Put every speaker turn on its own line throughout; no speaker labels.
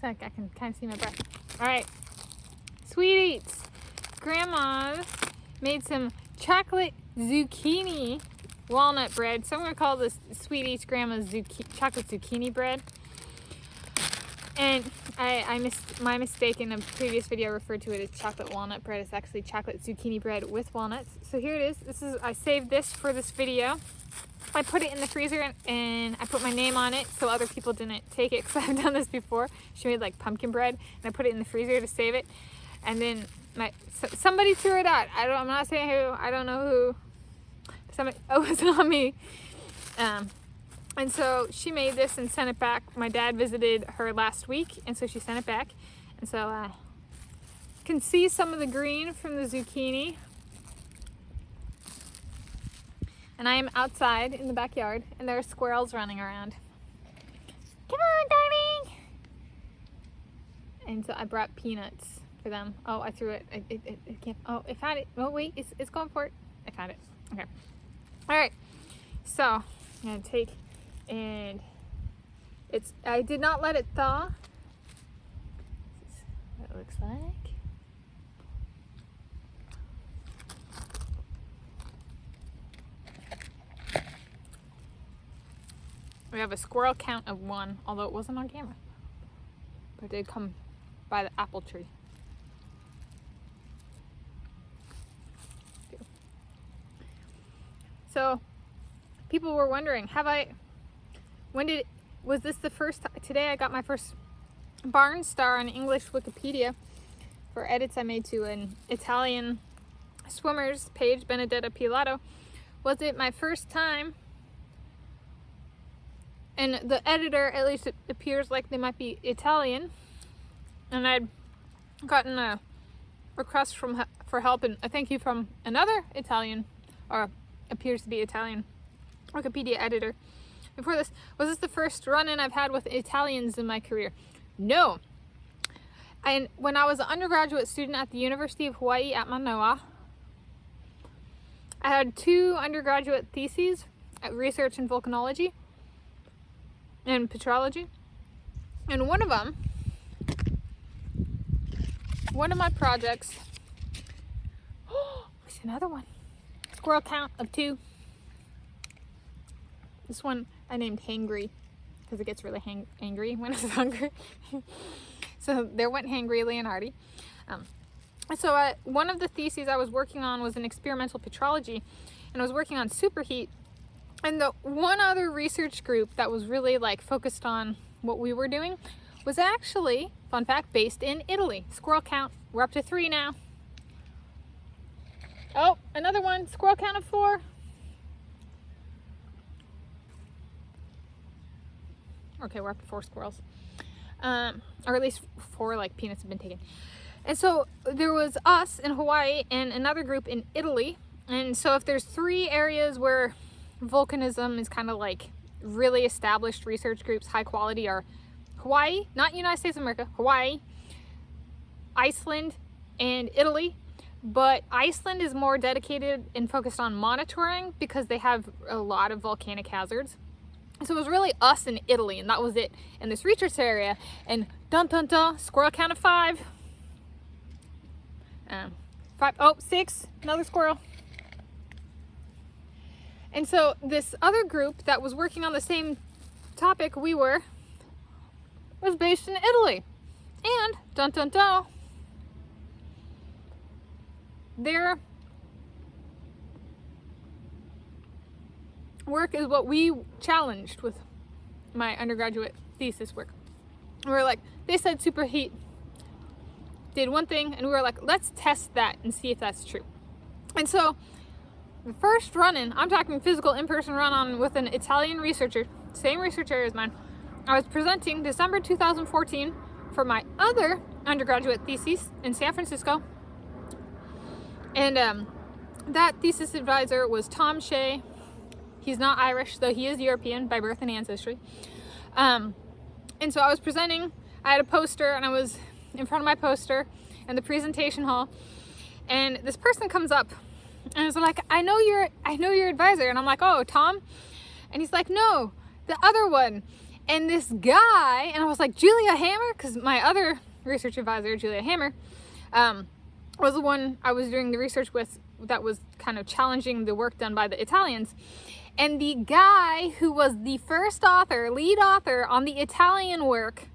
So I can kind of see my breath. All right, sweet eats. Grandma made some chocolate zucchini walnut bread. So I'm gonna call this sweet eats Grandma's chocolate zucchini bread. And I missed my mistake in a previous video. I referred to it as chocolate walnut bread. It's actually chocolate zucchini bread with walnuts. So here it is. I saved this for this video. I put it in the freezer and I put my name on it so other people didn't take it, because I've done this before. She made like pumpkin bread and I put it in the freezer to save it. And then somebody threw it out. I'm not saying who. I don't know who. Somebody. Oh, it's not me. And so she made this and sent it back. My dad visited her last week, and so she sent it back. And so I can see some of the green from the zucchini. And I am outside in the backyard, and there are squirrels running around. Come on, darling! And so I brought peanuts for them. Oh, I threw it. It can't. Oh, I found it. Oh, wait, it's going for it. I found it. Okay. All right. So I'm gonna take. And I did not let it thaw. This is what it looks like. We have a squirrel count of 1, although it wasn't on camera. But it did come by the apple tree. So people were wondering, was this the first, today I got my first Barn Star on English Wikipedia for edits I made to an Italian swimmer's page, Benedetta Pilato. Was it my first time? And the editor, at least it appears like they might be Italian. And I'd gotten a request for help and a thank you from another Italian, or appears to be Italian, Wikipedia editor. Before this, was this the first run-in I've had with Italians in my career? No. And when I was an undergraduate student at the University of Hawaii at Manoa, I had 2 undergraduate theses at research in volcanology and petrology. And one of my projects, there's another one. Squirrel count of 2. This one I named Hangry because it gets really angry when it's hungry. So there went Hangry Leonhardi. So one of the theses I was working on was an experimental petrology, and I was working on superheat. And the one other research group that was really like focused on what we were doing was actually, fun fact, based in Italy. Squirrel count, we're up to 3 now. Oh, another one, squirrel count of 4. Okay, we're up to 4 squirrels. Or at least 4 like peanuts have been taken. And so there was us in Hawaii and another group in Italy. And so if there's 3 areas where volcanism is kind of like really established research groups, high quality, are Hawaii, not United States of America, Hawaii, Iceland, and Italy. But Iceland is more dedicated and focused on monitoring because they have a lot of volcanic hazards. So it was really us in Italy, and that was it in this research area. And dun dun dun, squirrel count of 5. 5, oh, 6, another squirrel. And so this other group that was working on the same topic we were was based in Italy. And dun dun dun, their work is what we challenged with my undergraduate thesis work. We were like, they said superheat did one thing, and we were like, let's test that and see if that's true. And so the first run-in, I'm talking physical in-person run-on with an Italian researcher, same research area as mine. I was presenting December 2014 for my other undergraduate thesis in San Francisco. And that thesis advisor was Tom Shea. He's not Irish, though he is European by birth and ancestry. And so I was presenting, I had a poster, and I was in front of my poster in the presentation hall, and this person comes up and is like, I know your advisor. And I'm like, oh, Tom? And he's like, no, the other one. And this guy, and I was like, Julia Hammer? Because my other research advisor, Julia Hammer, was the one I was doing the research with that was kind of challenging the work done by the Italians. And the guy who was the first author, lead author on the Italian work,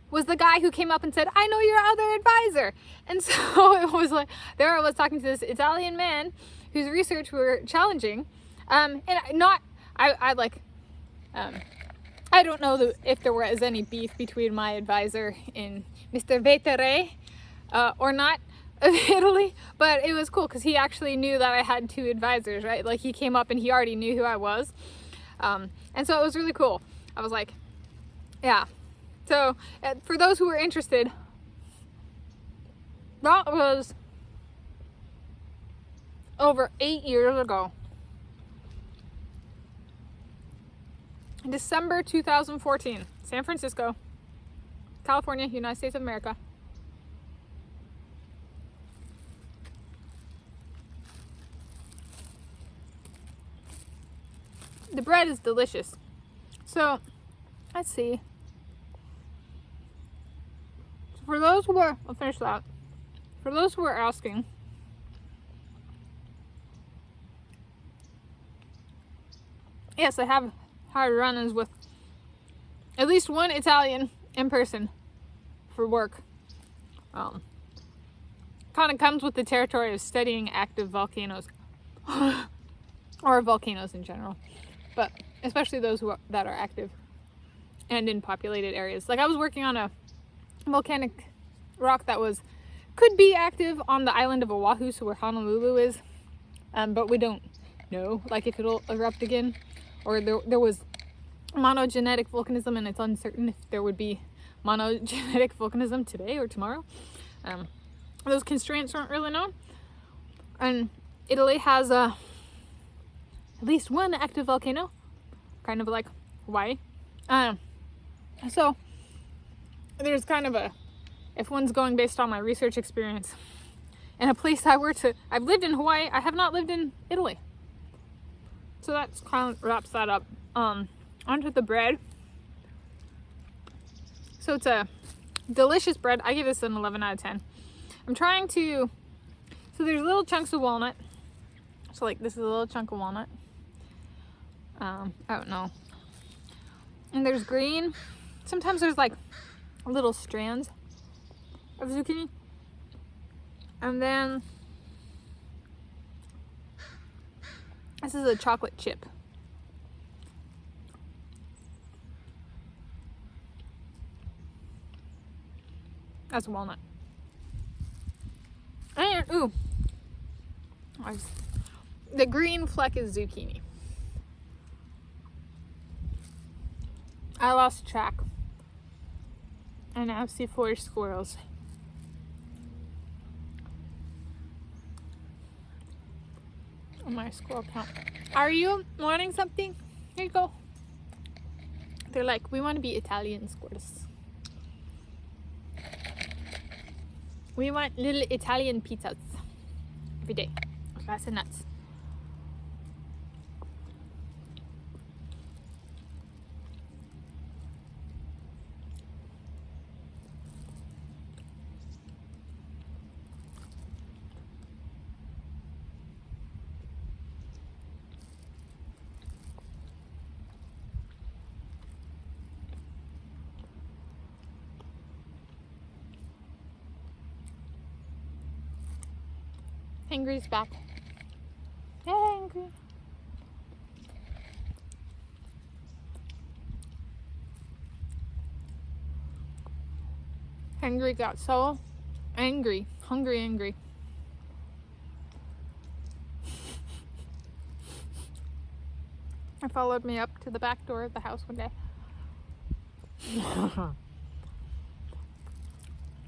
was the guy who came up and said, I know your other advisor. And so it was like, there I was talking to this Italian man whose research we were challenging. I don't know if there was any beef between my advisor and Mr. Vettere or not of Italy, but it was cool because he actually knew that I had two advisors, right? Like he came up and he already knew who I was. And so it was really cool. I was like, yeah. So for those who were interested, that was over 8 years ago. December 2014, San Francisco, California, United States of America. The bread is delicious. So, let's see. For those who are, I'll finish that. For those who are asking, yes, I have had run-ins with at least one Italian in person for work. Kind of comes with the territory of studying active volcanoes or volcanoes in general, but especially those that are active and in populated areas. Like I was working on a volcanic rock that could be active on the island of Oahu, so where Honolulu is, but we don't know like if it'll erupt again, or there was monogenetic volcanism and it's uncertain if there would be monogenetic volcanism today or tomorrow. Those constraints aren't really known, and Italy has at least one active volcano, kind of like Hawaii. So there's kind of if one's going based on my research experience and a place I've lived in Hawaii, I have not lived in Italy. So that's kind of wraps that up. Onto the bread. So it's a delicious bread. I give this an 11 out of 10. I'm trying to, so there's little chunks of walnut. So like this is a little chunk of walnut. I don't know. And there's green. Sometimes there's like little strands of zucchini. And then this is a chocolate chip. That's walnut. And, ooh. The green fleck is zucchini. I lost track. I now see 4 squirrels. On my squirrel count. Are you wanting something? Here you go. They're like, we want to be Italian squirrels. We want little Italian pizzas every day. Glass of nuts. Hangry's back. Hey, Hangry. Hangry got so angry. Angry. He followed me up to the back door of the house one day.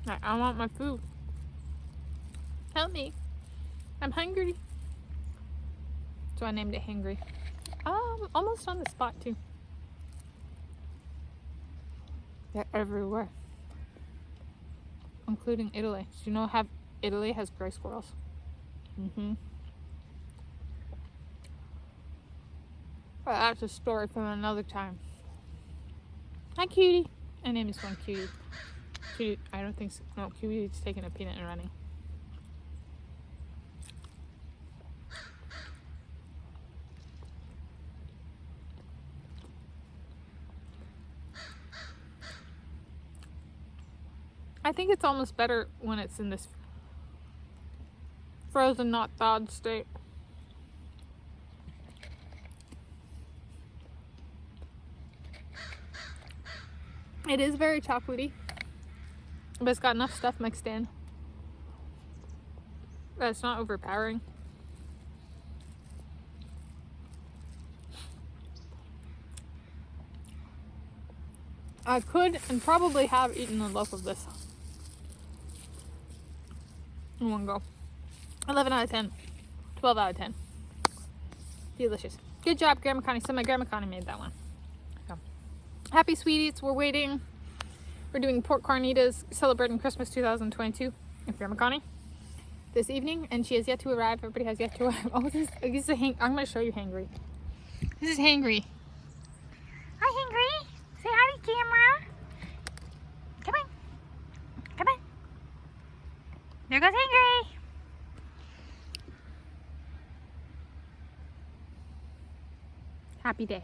I want my food. Help me. I'm hungry. So I named it Hangry. Almost on the spot too. They're everywhere. Including Italy. Do you know Italy has gray squirrels? But that's a story from another time. Hi, Cutie. I named this one Cutie. Cutie, I don't think so. No, Cutie's taking a peanut and running. I think it's almost better when it's in this frozen, not thawed state. It is very chocolatey, but it's got enough stuff mixed in that it's not overpowering. I could and probably have eaten a loaf of this in one go. 11 out of 10. 12 out of 10. Delicious. Good job, Grandma Connie. So my Grandma Connie made that one. So, happy sweeties. We're waiting. We're doing pork carnitas celebrating Christmas 2022 with Grandma Connie this evening, and she has yet to arrive. Everybody has yet to arrive. Oh, this is I'm going to show you Hangry. This is Hangry. Hi, Hangry. Say hi to camera. Come on. Come on. There goes Hangry. Happy day.